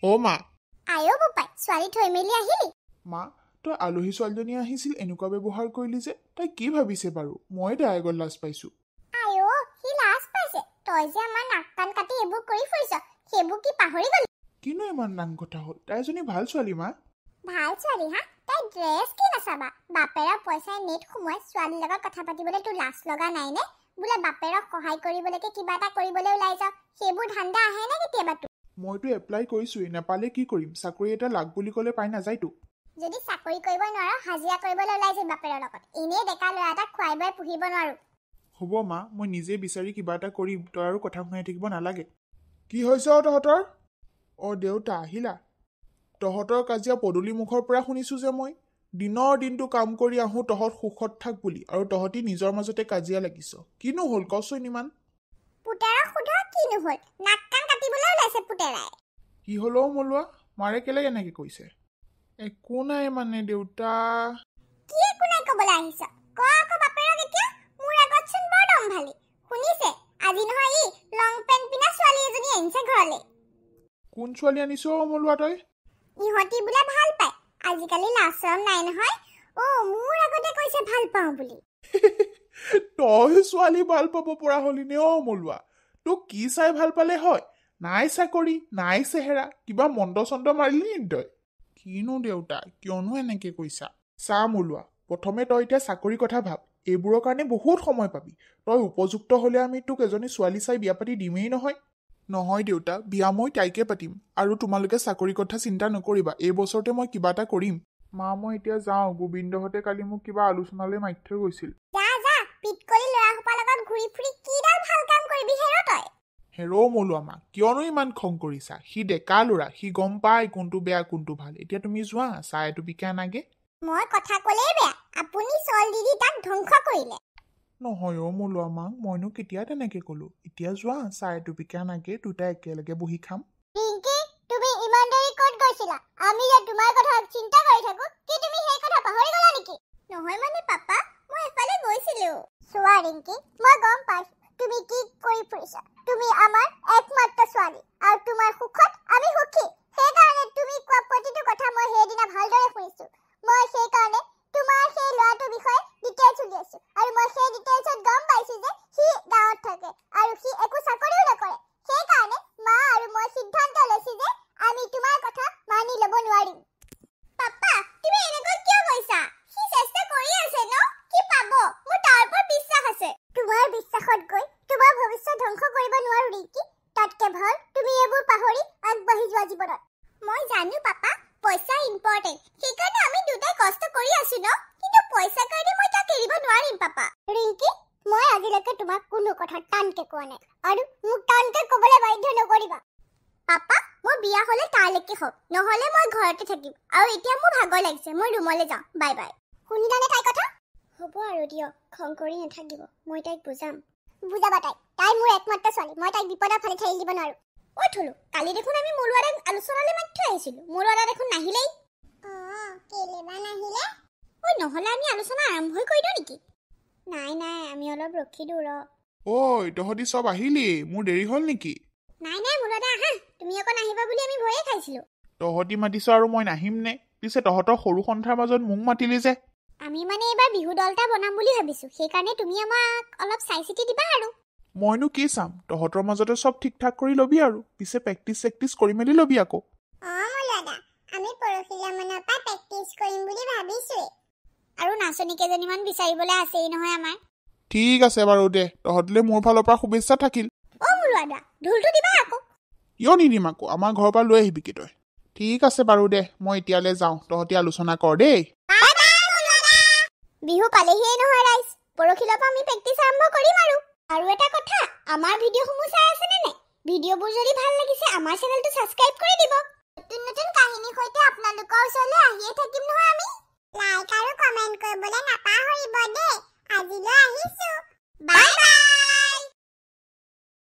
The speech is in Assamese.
ও মা আয়ো বোপাই ছোৱালী থৈ মেলি আহিলি মা তই আলহী ছোৱালীজনী আহিছিল এনেকুৱা ব্যৱহাৰ কৰিলি যে তাই কি ভাবিছে বাৰু মই তাই আগত লাজ পাইছো আয়ো সি লাজ পাইছে তই যে আমাৰ নাক কাণ কাটি এইবোৰ কৰি ফুৰিছ সেইবোৰ কি পাহৰি গলি কিনো ইমান ডাঙৰ কথা হ'ল তাই এজনী ভাল ছোৱালী মা ভাল ছোৱালী হা তাই ড্ৰেছ কি নাচাবা বাপেৰৰ পইচাই নেট সোমোৱাই ছোৱালীৰ লগত কথা পাতিবলৈ তোৰ লাজ লগা নাই নে বোলে বাপেৰক সহায় কৰিবলৈকে কিবা এটা কৰিবলৈ ওলাই যাও সেইবোৰ ধান্দা আহে নে কেতিয়াবা তোৰ মইতো এপ্লাই কৰিছোৱেই নাপালে কি কৰিম চাকৰি এটা লাগ বুলি ক'লে পাই নাযায়তো যদি চাকৰি কৰিব নোৱাৰ হাজিৰা কৰিবলৈ ওলাই যাবি বাপেৰৰ লগত এনেই ডেকা ল'ৰা এটাক খুৱাই বুৱাই পুহিব নোৱাৰো হ'ব মা মই নিজে বিচাৰি কিবা এটা কৰিম তই আৰু কথা শুনাই থাকিব নালাগে কি হৈছে তহঁতৰ দেউতা আহিলা তহঁতৰ কাজিয়া পদূলি মুখৰ পৰা শুনিছো যে মই দিনৰ দিনটো কাম কৰি আহোঁ তহঁত সুখত থাক বুলি আৰু তহঁতি নিজৰ মাজতে কাজিয়া লাগিছ কিনো হ'ল কচোন ইমান পুতেৰক সোধা কিনো হ'ল নাক কাণ কাটিবলৈ ওলাইছে পুতেৰাই কি হ'লো মলোৱা মাৰে কেলে এনেকে কৈছে একো নাই মানে দেউতা কি একো নাই ক'বলৈ আহিছ ক আকৌ বাপেৰক এতিয়া মোৰ আগতচোন বৰ দম ভালি শুনিছে আজি নহয় ই লং পেণ্ট পিন্ধা ছোৱালী এজনী আনিছে ঘৰলৈ কোন ছোৱালী আনিছ মলোৱা তই ইহঁতি বোলে ভাল পায় আজিকালি লাচৰম নাই নহয় মোৰ আগতে কৈছে ভাল পাওঁ বুলি তই ছোৱালী ভাল পাব পৰা হলি নে মলোৱা তোক কি চাই ভাল পালে হয় নাই চাকৰি নাই চেহেৰা কিবা মন্দ চন্দ মাৰিলি নি তই কিনো দেউতা কিয়নো এনেকে কৈছা চা মলোৱা প্ৰথমে তই এতিয়া চাকৰি কথা ভাব এইবোৰৰ কাৰণে বহুত সময় পাবি তই উপযুক্ত হলে আমি তোক এজনী ছোৱালী চাই বিয়া পাতি দিমেই নহয় নহয় দেউতা বিয়া মই তাইকে পাতিম আৰু তোমালোকে চাকৰি কথা চিন্তা নকৰিবা এই বছৰতে মই কিবা এটা কৰিম মা মই এতিয়া যাওঁ গোবিন্দহঁতে কালি মোক কিবা আলোচনালৈ মাতি থৈ গৈছিল পিটকলি ল'ৰা সোপাৰ লগত ঘূৰি ফুৰি কিডাল ভাল কাম কৰিবি হেৰ তই হেৰৌ মলোৱা মা কিয়নো ইমান খং কৰিছা সি ডেকা ল'ৰা সি গম পায় কোনটো বেয়া কোনটো ভাল এতিয়া তুমি যোৱা চাহ এটুপিকে আনাগে মই কথা ক'লেই বেয়া আপুনি চল দি তাক ধ্বংস কৰিলে নহয় মলোৱা মাক মইনো কেতিয়া তেনেকে ক'লো এতিয়া যোৱা চাহ এটুপিকে আনাগে দুটা একেলগে বহি খাম ৰিংকি তুমি ইমান দেৰি ক'ত গৈছিলা আমি যে তোমাৰ কথা চিন্তা কৰি থাকো কি তুমি সেই কথা পাহৰি গলা নেকি নহয় মানে পাপা মই এফালে গৈছিলো চোৱা ৰিংকি মই গম পাইছো তুমি কি কৰি ফুৰিছা তুমি আমাৰ একমাত্ৰ ছোৱালী আৰু তোমাৰ সুখত আমি সুখী সেইকাৰণে তুমি কোৱা প্ৰতিটো কথা মই সেইদিনা ভালদৰে শুনিছো মই সেইকাৰণে তোমাৰ সেই ল'ৰাটোৰ বিষয়ে ডিটেইলছ উলিয়াইছো আৰু মই সেই ডিটেইলছত গম পাইছো যে সি গাঁৱত থাকে আৰু সি একো চাকৰিও নকৰে সেইকাৰণে মা আৰু মই সিদ্ধান্ত লৈছো যে আমি তোমাৰ কথা মানি ল'ব নোৱাৰিম পাপা তুমি এনেকৈ কিয় কৈছা সি চেষ্টা কৰি আছে ন কি পাব মোৰ তাৰ ওপৰত বিশ্বাস আছে তোমাৰ বিশ্বাসত গৈ তোমাৰ ভৱিষ্যত ধ্বংস কৰিব নোৱাৰো নেকি তাতকে ভাল তুমি এইবোৰ পাহৰি আগবাঢ়ি যোৱা জীৱনত মই জানো পাপা পইচা ইম্পৰ্টেণ্ট সেইকাৰণে আমি দুটাই কষ্ট কৰি আছো ন কিন্তু পইচা কাৰণে মই তাক এৰিব নোৱাৰিম পাপা ৰিংকি মই আজিলৈকে তোমাক কোনো কথা টানকে কোৱা নাই আৰু মোক টানকে ক'বলৈ বাধ্য নকৰিবা পাপা মই বিয়া হ'লে তালৈকে হওক নহ'লে মই ঘৰতে থাকিম আৰু এতিয়া মোৰ ভাগৰ লাগিছে মই ৰুমলৈ যাওঁ বাই বাই শুনিলানে তাইৰ কথা হ'ব আৰু দিয়ক খং কৰি নাথাকিব মই তাইক বুজাম বুজাবা তাই মোৰ একমাত্ৰ ছোৱালী মই তাইক বিপদৰ ফালে ঠেলি দিব নোৱাৰো থলো কালি দেখোন আমি মৰুৱাদাক আলোচনালৈ মাতি থৈ আহিছিলো মৰুৱাদা দেখোন নাহিলেই কেলেবা নাহিলে নহ'লে আমি আলোচনা আৰম্ভ কৰি দিওঁ নেকি নাই আমি অলপ ৰখি দিওঁ তহঁতি চব আহিলি মোৰ দেৰি হ'ল নেকি নাই মৰুৱাদা আহা তুমি অকণ আহিবা বুলি আমি ভয়ে খাইছিলো তহঁতি মাতিছ আৰু মই নাহিম নে পিছে তহঁতৰ সৰু সন্থাৰ মাজত মোক মাতিলি যে আমি মানে এইবাৰ বিহু দল এটা বনাম বুলি ভাবিছো সেইকাৰণে তুমি আমাক অলপ চাই চিতি দিবা আৰু মইনো কি চাম তহঁতৰ মাজতে চব ঠিক ঠাক কৰি ল'বি আৰু পিছে প্ৰেক্টিচ কৰি মেলি ল'বি আকৌ মৰুৱাদা আমি পৰহিলা মানৰ পৰা প্ৰেক্টিচ কৰিম বুলি ভাবিছোৱে আৰু নাচনী কেইজনীমান বিচাৰিবলৈ আছেই নহয় আমাৰ ঠিক আছে বাৰু দে তহঁতলৈ মোৰ ফালৰ পৰা শুভেচ্ছা থাকিল মৰুৱাদা ঢোলটো দিবা আকৌ কিয় নিদিম আকৌ আমাৰ ঘৰৰ পৰা লৈ আহিবি কি তই ঠিক আছে বাৰু দে মই এতিয়ালৈ যাওঁ তহঁতি আলোচনা কৰ দেই বিহু পালেহিয়ে নহয় ৰাইজ পৰহিলৰ পৰা আমি প্ৰেক্টিচ আৰম্ভ কৰিম আৰু এটা কথা আমাৰ ভিডিঅ'সমূহ চাই আছেনে নাই ভিডিঅ'বোৰ যদি ভাল লাগিছে আমাৰ চেনেলটো ছাবস্ক্ৰাইব কৰি দিব